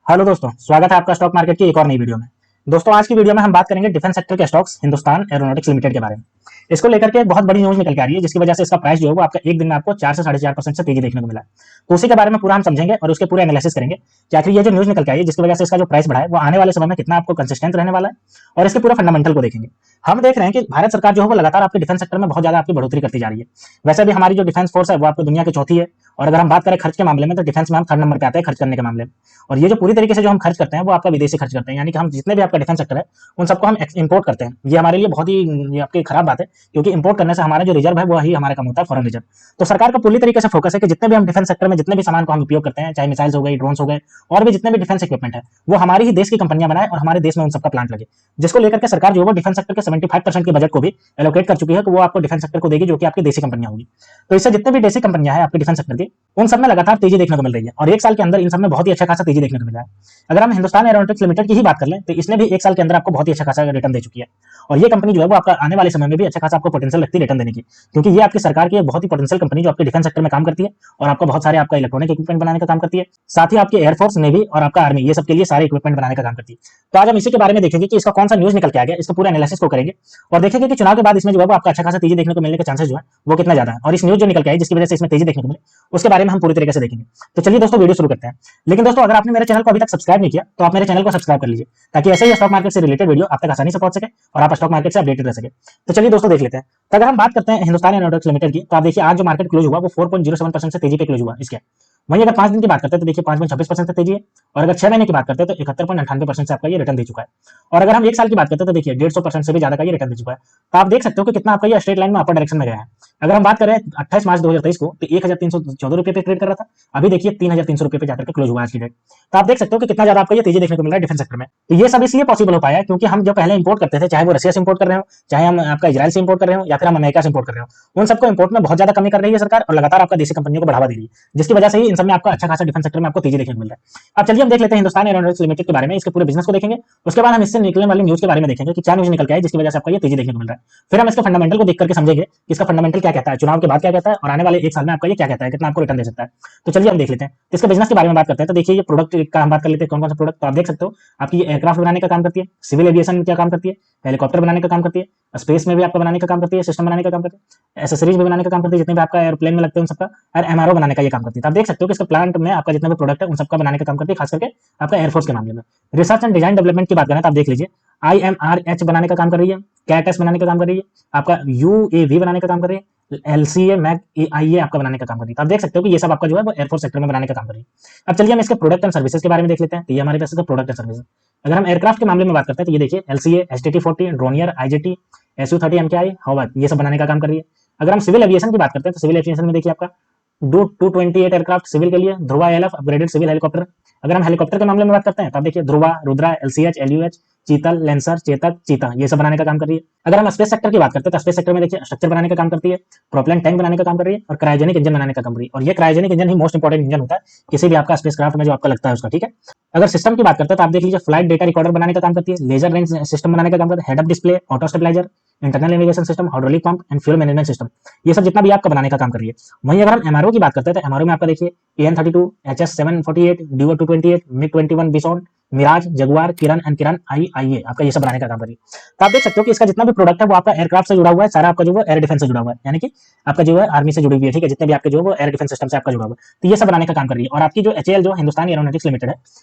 Hello दोस्तों, स्वागत है आपका स्टॉक मार्केट की एक और नई वीडियो में। दोस्तों, आज की वीडियो में हम बात करेंगे डिफेंस सेक्टर के स्टॉक्स हिंदुस्तान एरोनॉटिक्स लिमिटेड के बारे में। इसको लेकर के एक बहुत बड़ी न्यूज निकल के आ रही है, जिसकी वजह से इसका प्राइस जो है वो आपका एक दिन में आपको 4 से 4.5% से तेजी देखने को मिला है। तो उसी के बारे में पूरा हम समझेंगे और उसके पूरे एनालिसिस करेंगे कि आखिर ये जो न्यूज निकल के आई है, जिसकी वजह से इसका जो प्राइस बढ़ा है वो आने वाले समय में कितना आपको कंसिस्टेंट रहने वाला है, और इसके पूरे फंडामेंटल को देखेंगे। हम देख रहे हैं कि भारत सरकार जो है वो लगातार आपके डिफेंस सेक्टर में बहुत ज्यादा आपकी बढ़ोतरी करती जा रही है। वैसे भी हमारी जो डिफेंस फोर्स है वो आपको दुनिया की चौथी है, और अगर हम बात करें खर्च के मामले में तो डिफेंस में हम थर्ड नंबर पे आते हैं खर्च करने के मामले में। और ये जो पूरी तरीके से जो हम खर्च करते हैं वो आपका विदेशी खर्च करते हैं, यानी कि हम जितने भी आपका डिफेंस सेक्टर है उन सबको हम इंपोर्ट करते हैं। ये हमारे लिए बहुत ही ये आपकी खराब बात है, क्योंकि इंपोर्ट करने से हमारा जो रिजर्व है वो ही हमारा कम होता है, फॉरेन रिजर्व। तो सरकार का पूरी तरीके से फोकस है कि जितने भी हम डिफेंस सेक्टर में जितने भी सामान को हम उपयोग करते हैं, चाहे मिसाइल्स हो गई, ड्रोन्स हो गए, और भी जितने भी डिफेंस इक्विपमेंट है, वो हमारी ही देश की कंपनियां बनाए और हमारे देश में उन सबका प्लांट लगे। जिसको लेकर के सरकार जो है वो डिफेंस सेक्टर के 75% के बजट को भी एलोकेट कर चुकी है कि वो आपको डिफेंस सेक्टर को देगी, जो कि आपकी देशी कंपनियां होगी। तो इससे जितने भी देशी कंपनियां हैं आपके डिफेंस सेक्टर की, उन सब में लगातार तेजी देखने को मिल रही है, और एक साल के अंदर इन सब में बहुत ही अच्छा खासा तेजी देखने को मिला है। अगर हम हिंदुस्तान एरोनॉटिक्स लिमिटेड की ही बात कर लें तो इसने भी एक साल के अंदर आपको बहुत ही अच्छा खासा रिटर्न दे चुकी है। और ये कंपनी जो है वो आपका आने वाले समय में भी अच्छा खासा आपको पोटेंशियल लगती है रिटर्न देने की, क्योंकि ये आपकी सरकार की एक बहुत ही पोटेंशियल कंपनी जो आपके डिफेंस सेक्टर में काम करती है, और आपका बहुत सारे आपका इलेक्ट्रॉनिक इक्विपमेंट बनाने का काम करती है। साथ ही आपके एयरफोर्स, नेवी और आपका आर्मी, ये सब के लिए सारे इक्विपमेंट बनाने का काम करती है। तो आज हम इसी के बारे में देखेंगे कि इसका कौन सा न्यूज निकल के आ गया, इसका पूरा एनालिसिस को करेंगे, और देखेंगे कि चुनाव के बाद इसमें जो है वो आपका अच्छा खासा तेजी देखने को मिलने के चांसेस जो है वो कितना ज्यादा है, और इस न्यूज जो निकल के आई जिसकी वजह से इसमें तेजी देखने को मिले उसके बारे में हम पूरी तरीके से देखेंगे। तो चलिए दोस्तों, वीडियो शुरू करते हैं। लेकिन दोस्तों, अगर आपने मेरे चैनल को अभी तक सब्सक्राइब नहीं किया तो आप मेरे चैनल को सब्सक्राइब कर लीजिए, ताकि ऐसे ही स्टॉक मार्केट से रिलेटेड वीडियो आप तक आसानी से पहुंच सके और आप स्टॉक मार्केट से अपडेटेड रह सके। तो चलिए दोस्तों, देख लेते हैं। तो अगर हम बात करते हैं हिंदुस्तान एरोनॉटिक्स लिमिटेड की, तो आप देखिए आज जो मार्केट क्लोज हुआ वो 4.07% से तेजी पे क्लोज हुआ इसके। वहीं अगर 5 दिन की बात करते हैं तो देखिए 5.26% से तेजी है, और अगर 6 महीने की बात करते हैं तो 71.98% से आपका ये रिटर्न दे चुका है। और अगर हम एक साल की बात करते हैं तो देखिए 150% से भी ज्यादा का ये रिटर्न दे चुका है। तो आप देख सकते हो कि कितना आपका ये स्ट्रेट लाइन में अपर डायरेक्शन में गया है। अगर हम बात करें 28 मार्च 2023 को, तो 1314 रुपए पे ट्रेड कर रहा था, अभी देखिए 3300 रुपए पे जाकर के क्लोज हुआ आज की डेट। तो आप देख सकते हो कि कितना ज्यादा आपका ये तेजी देखने को मिल रहा है डिफेंस सेक्टर में। तो ये सब इसलिए पॉसिबल हो पाया है क्योंकि हम जो पहले इंपोर्ट करते थे, चाहे वो रशिया से इंपोर्ट कर रहे हो, चाहे हम आपका इजराइल से इंपोर्ट कर रहे हो, या फिर हम अमेरिका से इंपोर्ट कर रहे हो, उन सबको इंपोर्ट में बहुत ज्यादा कमी कर रही है सरकार, और लगातार आपका देशी कंपनियों को बढ़ावा दे रही है, जिसकी वजह से ही इन सब में आपका अच्छा खासा डिफेंस सेक्टर में आपको तेजी देखने को मिल रहा है। अब चलिए हम देख लेते हैं हिंदुस्तान एरोनॉटिक्स लिमिटेड के बारे में, इसके पूरे बिजनेस को देखेंगे। उसके बाद हम इससे निकलने वाली न्यूज के बारे में देखेंगे कि क्या न्यूज निकल के आई जिसकी वजह से आपको ये तेजी देखने को मिल रहा है। फिर हम इसके फंडामेंटल को देख करके समझेंगे कि इसका फंडामेंटल क्या कहता है, चुनाव के बाद क्या कहता है, और आने वाले एक साल में आपका ये क्या कहता है, कितना आपको रिटर्न दे सकता है। तो चलिए हम देख लेते हैं। तो इसके बिजनेस के बारे में बात करते हैं। तो देखिए, ये प्रोडक्ट का हम बात कर लेते हैं, कौन कौन सा प्रोडक्ट। तो आप देख सकते हो आपकी एयरक्राफ्ट बनाने का काम करती है, सिविल एविएशन में क्या काम करती है, हेलीकॉप्टर बनाने का काम करती है, स्पेस में भी आपका बनाने का काम करती है, सिस्टम बनाने का काम करती है, एसेसरीज भी बनाने का काम करती है, जितने भी आपका एयरप्लेन में लगते हैं उन सबका, और एमआरओ बनाने का ये काम करती है। तो आप देख सकते हो कि इसके प्लांट में आपका जितना भी प्रोडक्ट है उन सबका बनाने का काम करती है, खास करके आपका एयरफोर्स के मामले में। रिसर्च एंड डिजाइन डेवलपमेंट की बात करें तो आप देख लीजिए, IMRH बनाने का काम कर रही है, कैटस बनाने का काम कर रही है, आपका UAV बनाने का काम कर रही है, LCA मैक IA आपका बनाने का काम कर रही है। तो आप देख सकते हो कि ये सब आपका जो है वो एयरफोर्स सेक्टर में बनाने का काम कर रही है। अब चलिए हम इसके प्रोडक्ट एंड सर्विसेज के बारे में देख लेते हैं। तो ये हमारे पास इसका प्रोडक्ट एंड सर्विसेज। अगर हम एयरक्राफ्ट के मामले में बात करते हैं तो ये देखिए LCA, STT-40, ड्रोनियर, IJT, SU-30 MKI, Howard, ये सब बनाने का काम कर रही है। अगर हम सिविल एविएशन की बात करते हैं तो सिविल एविएशन में देखिए आपका 228 एयरक्राफ्ट सिविल के लिए, Dhruva ALF upgraded civil helicopter. अगर हम हेलीकॉप्टर के मामले में बात करते हैं तो आप देखिए ध्रुवा, रुद्रा, LCH, LUH, चीतल, लेंसर, चेतक, चीता, ये सब बनाने का काम कर रही है। अगर हम स्पेस सेक्टर की बात करते हैं तो स्पेस सेक्टर में देखिए स्ट्रक्चर बनाने का काम करती है, प्रोपेलेंट टैंक बनाने का काम कर रही है, और क्रायोजेनिक इंजन बनाने का काम कर रही है। और ये क्रायोजेनिक इंजन ही मोस्ट इंपोर्टेंट इंजन होता है किसी भी आपका स्पेस क्राफ्ट में जो आपका लगता है उसका, ठीक है। अगर सिस्टम की बात करते हैं तो आप देख लीजिए फ्लाइट डेटा रिकॉर्डर बनाने का काम करती है, लेजर रेंज सिस्टम बनाने का काम करती है, head up display, auto stabiliser, internal navigation system, hydraulic pump and fuel management system, ये सब जितना भी आपका बनाने का काम कर रही है। वहीं अगर हम एमआरओ की बात करते हैं तो एमआरओ में आपका देखिए AN-32, HS-748, DO 228, MiG-21 Bison, Mirage, Jaguar, Kiran and Kiran IIA आपका ये सब बनाने का काम कर रही है। तो आप देख सकते हो कि इसका जितना भी प्रोडक्ट है वो आपका एयरक्राफ्ट से जुड़ा हुआ है, सारा आपका जो है एयर डिफेंस से जुड़ा हुआ है, यानी कि आपका जो है आर्मी से जुड़ी हुई है, ठीक है। जितने भी आपके जो है वो एयर डिफेंस सिस्टम से आपका जुड़ा हुआ है, तो ये सब बनाने का काम कर रही है। और आपकी जो HAL जो हिंदुस्तान एरोनॉटिक्स लिमिटेड है,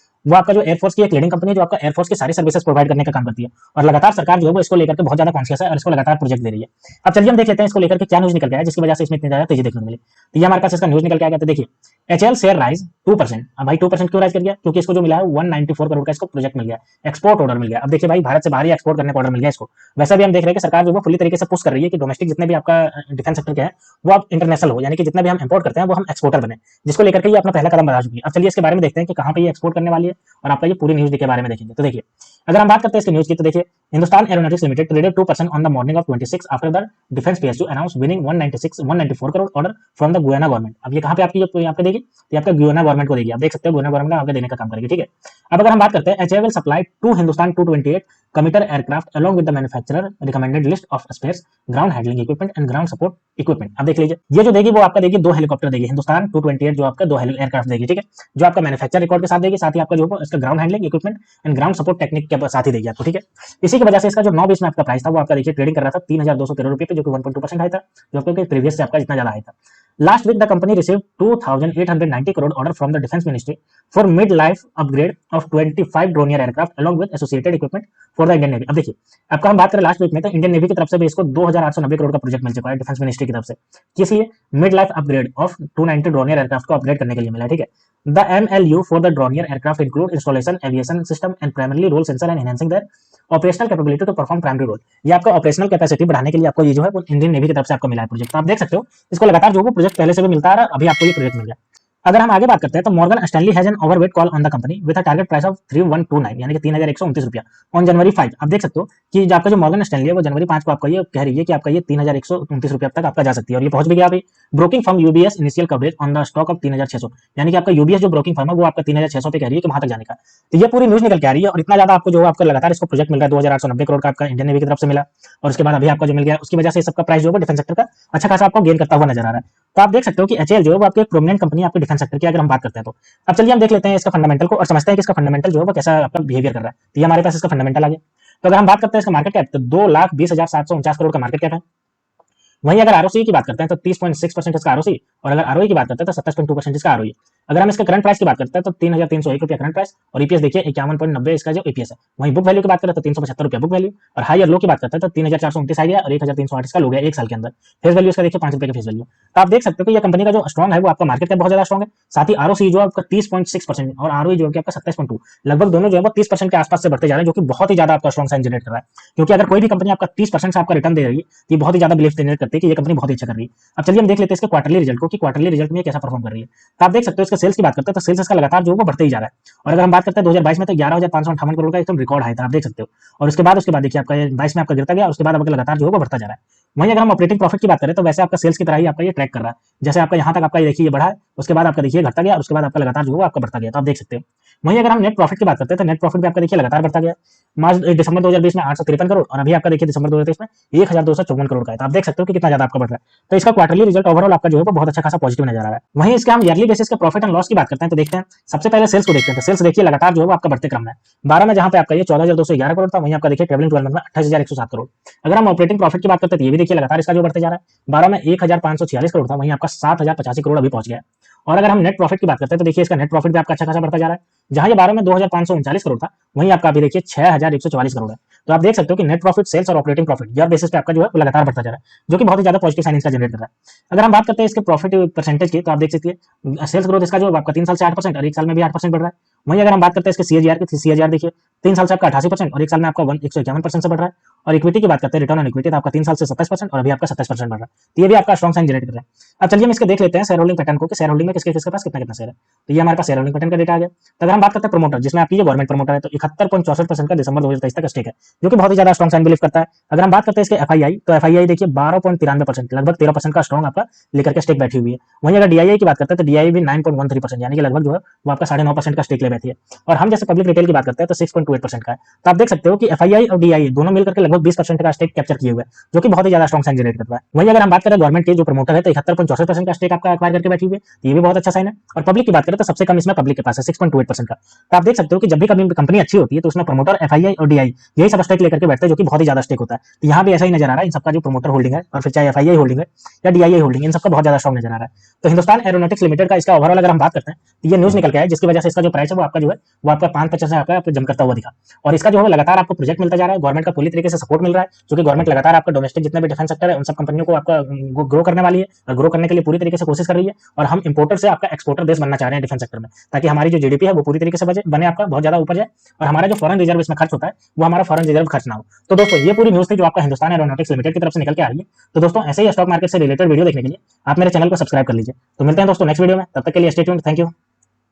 वो आपका जो एयरफोर्स की एक लीडिंग कंपनी है, जो आपका एयरफोर्स की सारी सर्विसेज प्रोवाइड करने का काम करती है। और लगातार सरकार जो है वो इसको लेकर के बहुत ज्यादा कॉन्शियस है और इसको लगातार प्रोजेक्ट दे रही है। अब चलिए हम देख लेते हैं इसको लेकर के क्या न्यूज निकल के आया जिसकी वजह से इसमें इतनी ज्यादा तेजी देखने को मिली। तो ये हमारे पास इसका न्यूज निकल के आ गया। तो देखिए HAL शेयर राइज 2%। अब भाई 2% क्यों राइज कर गया? क्योंकि इसको जो मिला है 194 करोड़ का इसको प्रोजेक्ट मिल गया, एक्सपोर्ट ऑर्डर मिल गया। अब देखिए भाई, भारत से बाहर ही एक्सपोर्ट करने का ऑर्डर मिल गया इसको। वैसे भी हम देख रहे हैं कि सरकार जो है फुली तरीके से पुश कर रही है कि डोमेस्टिक जितने भी आपका डिफेंस सेक्टर के हैं वो आप इंटरनेशनल हो, यानी कि जितना भी हम इंपोर्ट करते हैं वो हम एक्सपोर्टर बने, जिसको लेकर के ये अपना पहला कदम बढ़ा चुकी है। अब चलिए इसके बारे में देखते हैं कि कहां पे ये एक्सपोर्ट करने वाली है, और आपका ये पूरी न्यूज के बारे में देखेंगे। तो देखिए अगर हम बात करते हैं इसके न्यूज की तो देखिए Hindustan aeronautics limited traded 2% on the morning of 26 after the defence PSU announce winning 194 crore order from the Guyana government. अब ये कहां पे आपकी यहाँ पे देगी, तो आपका गुयाना गवर्नमेंट को देगी। आप देख सकते हो गुयाना गवर्नमेंट आपको देने का काम करेगी, ठीक है। अब अगर हम बात करते हैं HAL will supply to Hindustan 228 commuter aircraft along with the manufacturer recommended list of spares, ground handling equipment and ground support equipment. अब देख लीजिए ये जो देगी वो आपका देगी 2 हेलीकॉप्टर देगी हिंदुस्तान 228 जो आपका 2 एयरक्राफ्ट देगी, ठीक है, जो आपका मैन्युफैक्चर रिकॉर्ड के साथ देगी, साथ ही आपका जो इसका ground handling equipment and ground support technique के साथ ही देगी आपको, ठीक है। इसी की वजह से इसका जो 9-20 में आपका प्राइस था वो आपका देखिए ट्रेडिंग कर रहा था 3213 रुपए पे, जो कि 1.2% हाई था, जो आपके प्रीवियस से आपका जितना ज्यादा हाई था। Last week, the company received 2,890 crore order from the Defense Ministry for mid-life upgrade of 25 Dornier aircraft along with associated equipment for the Indian Navy। अब देखिए आपका हम बात करें लास्ट वीक में तो इंडियन नेवी की तरफ से भी इसको 2,890 करोड़ का प्रोजेक्ट मिल चुका है डिफेंस मिनिस्ट्री की तरफ से, किस लिए, mid life upgrade of 290 Dornier aircraft को अपग्रेड करने के लिए मिला है, ठीक है। The MLU for the Dornier aircraft include installation, aviation system and primarily role sensor and enhancing their operational capability to perform primary role. ये आपका ऑपरेशनल कैपेसिटी बढ़ाने के लिए आपको ये जो है वो इंडियन नेवी की तरफ से आपको मिला है प्रोजेक्ट। तो आप देख सकते हो इसको लगातार जो है प्रोजेक्ट पहले से भी मिलता है, अभी आपको ये प्रोजेक्ट मिल गया। अगर हम आगे बात करते हैं तो Morgan Stanley has an overweight call on the company with a target price of 3129 यानी कि 3129 रुपया ऑन जनवरी 5। आप देख सकते हो कि जो आपका जो मॉर्गन स्टैनली है वो जनवरी 5 को आपका ये कह रही है कि आपका ये 3129 रुपया तक आपका जा सकती है, और ये पहुंच भी गया अभी। Broking firm UBS initial coverage on the stock of 3600 यानी कि आपका यूबीएस जो ब्रोकिंग फर्म है वो आपका 3600 पे कह रही है कि वहां तक जाने का। तो ये पूरी न्यूज निकल के आ रही है, और इतना ज्यादा आपको जो आपका लगातार इसको प्रोजेक्ट मिल रहा है 2890 करोड़ का आपका इंडियन नेवी की तरफ से मिला, और उसके बाद अभी आपका जो मिल गया उसकी वजह से सबका प्राइस जो है डिफेंस सेक्टर का अच्छा खासा आपको गेन करता हुआ नजर आ रहा है। तो आप देख सकते हो कि एचएएल जो है वो आपकी एक प्रोमिनेंट कंपनी है आपके डिफेंस सेक्टर की, अगर हम बात करते हैं तो। अब चलिए हम देख लेते हैं इसका फंडामेंटल को और समझते हैं कि इसका फंडामेंटल जो है वो कैसा आपका बिहेवियर कर रहा है। तो ये हमारे पास इसका फंडामेंटल आ गया। तो अगर हम बात करते हैं इसका मार्केट कैप तो 2,20,749 करोड़ का मार्केट कैप है। वहीं अगर आरओसी की बात करते हैं तो 30.6% इसका आरओसी, और अगर आरओई की बात करते हैं तो 27.2% इसका आरओई। अगर हम इसके करंट प्राइस की बात करते हैं तो 3,301 रुपया करंट प्राइस, और ईपीएस देखिए 51.90 इसका जो ईपीएस है। वहीं बुक वैल्यू की बात करें तो 375 रुपया बुक वैल्यू, और हाई और लो की बात करते हैं तो 3,429 आ गया और 1,308 इसका लो गया एक साल के अंदर। फेस वैल्यू इसका देखिए 5 रुपए का फेस वैल्यू। तो आप देख सकते हो कि ये कंपनी का जो स्ट्रॉन्ग है वो आपका मार्केट कैप बहुत ज्यादा स्ट्रॉन्ग है, साथ ही आरओसी जो आपका 30.6% और आरओई जो है आपका 27.2, लगभग दोनों जो है वो 30% के आसपास से बढ़ते जा रहे हैं, जो कि बहुत ही ज्यादा आपका स्ट्रॉन्ग साइन जनरेट कर रहा है। क्योंकि अगर कोई भी कंपनी आपका 30% से आपका रिटर्न दे रही है तो ये बहुत ही ज्यादा बिलीफ जनरेट करती है कि ये कंपनी बहुत ही अच्छा कर रही है। अब चलिए हम देख लेते हैं इसके क्वार्टरली रिजल्ट को कि क्वार्टरली रिजल्ट में कैसा परफॉर्म कर रही है। तो आप देख सकते हो इसका सेल्स की बात करते हैं तो सेल्स इसका लगातार जो है वो बढ़ते ही जा रहा है, और अगर हम बात करते हैं 2022 में तो 11,558 करोड़ का एकदम रिकॉर्ड हाई था, आप देख सकते हो। और उसके बाद देखिए आपका 22 में आपका गिरता गया, और उसके बाद आपका लगातार जो है वो बढ़ता जा रहा है। वहीं अगर हम ऑपरेटिंग प्रॉफिट की बात करें तो वैसे आपका सेल्स की तरह ही आपका ये ट्रैक कर रहा है, जैसे आपका यहाँ तक आपका ये देखिए ये बढ़ा है, उसके बाद आपका देखिए घटता गया, और उसके बाद आपका लगातार जो है आपका बढ़ता गया, तो आप देख सकते हो। वहीं अगर हम नेट प्रॉफिट की बात करते हैं तो नेट प्रॉफिट भी आपका देखिए लगातार बढ़ता गया। दिसंबर 2020 में 853 करोड़, और अभी आपका देखिए दिसंबर 2023 में 1,254 करोड़ का है। तो आप देख सकते हो कि कितना ज्यादा आपका बढ़ रहा है। तो इसका क्वार्टरली रिजल्ट ओवरऑल आपका जो है बहुत अच्छा खासा पॉजिटिव नजर आ रहा है। वहीं इसके हम ईयरली बेसिस के प्रॉफिट एंड लॉस की बात करते हैं तो देखते हैं सबसे पहले सेल्स को देखते हैं। तो सेल्स देखिए लगातार जो है आपका बढ़ते क्रम में 12 में जहां पे आपका ये 14,211 करोड़ था, वहीं आपका देखिए ट्रेवलिंग 12 मंथ में 28,107 करोड़। अगर हम ऑपरेटिंग प्रॉफिट की बात करते हैं तो ये भी देखिए लगातार इसका जो बढ़ते जा रहा है। 12 में 1,546 करोड़ था, वहीं आपका 7,085 करोड़ अभी पहुंच गया। और अगर हम नेट प्रॉफिट की बात करते हैं तो देखिए इसका नेट प्रॉफिट भी आपका अच्छा खासा बढ़ता जा रहा है, जहां ये 12 में 2,539 करोड़ था, वहीं आपका अभी देखिए 6,144 करोड़ है। तो आप देख सकते हो कि नेट प्रॉफिट, सेल्स और ऑपरेटिंग प्रॉफिट ईयर बेसिस पे आपका जो है लगातार बढ़ता जा रहा है, जो कि बहुत ही ज्यादा पॉजिटिव साइन इसका जनरेट कर रहा है। अगर हम बात करते हैं इसके प्रॉफिट परसेंटेज की तो आप देख सकते हैं सेल्स ग्रोथ इसका जो आपका 3 साल से 8% और 1 साल में भी 8% बढ़ रहा है। वहीं अगर हम बात करते हैं इसके सीएजीआर की, सीएजीआर देखिए 3 साल से आपका 88% और 1 साल में आपका 151% से बढ़ रहा है। और इक्विटी की बात करते हैं, रिटर्न ऑन इक्विटी तो आपका 3 साल से 27% और अभी आपका 27% बढ़ रहा है। तो ये भी आपका स्ट्रॉन्ग साइन जनरेट कर रहा है। अब चलिए हम इसके देख लेते हैं शेयर होल्डिंग पैटर्न को कि शेयर होल्डिंग में किसके किसके पास कितना कितना शेयर है। तो ये हमारे पास शेयर होल्डिंग पैटर्न का डेटा आ गया। तो अगर हम बात करते हैं प्रमोटर, जिसमें आपकी ये गवर्नमेंट प्रमोटर है, तो 71.64% का दिसंबर 2023 तक स्टेक है, जो कि बहुत ही ज्यादा स्ट्रॉन्ग साइन बिलीव करता है। अगर हम बात करते हैं इसके एफआईआई, तो एफआईआई देखिए 12.93%, लगभग 13% का स्ट्रॉन्ग आपका लेकर के स्टेक बैठी हुई है। वहीं अगर डीआईआई की बात करते हैं तो डीआईआई भी 9.13% यानी कि लगभग जो है वो आपका 9.5% का स्टेक ले बैठी है। और हम जैसे पब्लिक रिटेल की बात करते हैं तो 6.28% का है। तो आप देख सकते हो कि एफआईआई और डीआईआई दोनों मिलकर के लगभग 20% का स्टेक कैप्चर किए हुए हैं, जो कि बहुत ही ज्यादा स्ट्रॉन्ग साइन जनरेट करता है। वहीं अगर हम बात करें गवर्नमेंट के जो प्रमोटर है तो 71.64% का स्टेक आपका एक्वायर करके बैठी हुई है, तो ये भी बहुत अच्छा साइन है। और पब्लिक की बात करें तो सबसे कम इसमें पब्लिक के पास है 6.28% का। तो आप देख सकते हो कि जब भी कभी कंपनी अच्छी होती है तो उसमें प्रमोटर, एफआईआई और डीआई यही सब स्टेक लेकर के बैठते हैं, जो कि बहुत ही ज्यादा स्टेक होता है। तो यहाँ भी ऐसा ही नजर आ रहा है, इन सबका जो प्रमोटर होल्डिंग है और फिर चाहे एफआईआई होल्डिंग है या डीआईआई होल्डिंग, इन सबका बहुत ज्यादा स्ट्रॉन्ग नजर आ रहा है। तो हिंदुस्तान एरोनॉटिक्स लिमिटेड का इसका ओवरऑल अगर हम बात करते हैं तो ये न्यूज निकल के आया, जिसकी वजह से इसका जो प्राइस है वो आपका जो है वो आपका 5.50 से आपका जम करता हुआ दिखा। और इसका जो है लगातार आपको प्रोजेक्ट मिलता जा रहा है, गवर्नमेंट का पूरी तरीके से सपोर्ट मिल रहा है, जो कि गवर्नमेंट लगातार आपका डोमेस्टिक जितने भी डिफेंस सेक्टर है उन सब कंपनियों को आपका ग्रो करने वाली है, और ग्रो करने के लिए पूरी तरीके से कोशिश कर रही है। और हम इंपोर्टर से आपका एक्सपोर्टर देश बनना चाह रहे हैं डिफेंस सेक्टर में, ताकि हमारी जो जीडीपी है वो पूरी तरीके से बने आपका बहुत ज्यादा ऊपर जाए, और हमारा जो फॉरेन रिजर्व इसमें खर्च होता है वो हमारा फॉरेन रिजर्व खर्च ना हो। तो दोस्तों ये पूरी न्यूज थी जो आपका हिंदुस्तान एरोनॉटिक्स लिमिटेड की तरफ से निकल के आ रही है। तो दोस्तों ऐसे ही स्टॉक मार्केट से रिलेटेड वीडियो देखने के लिए आप मेरे चैनल को सब्सक्राइब कर लीजिए। तो मिलते हैं दोस्तों नेक्स्ट वीडियो में, तब तक के लिए स्टे ट्यून्ड, थैंक यू।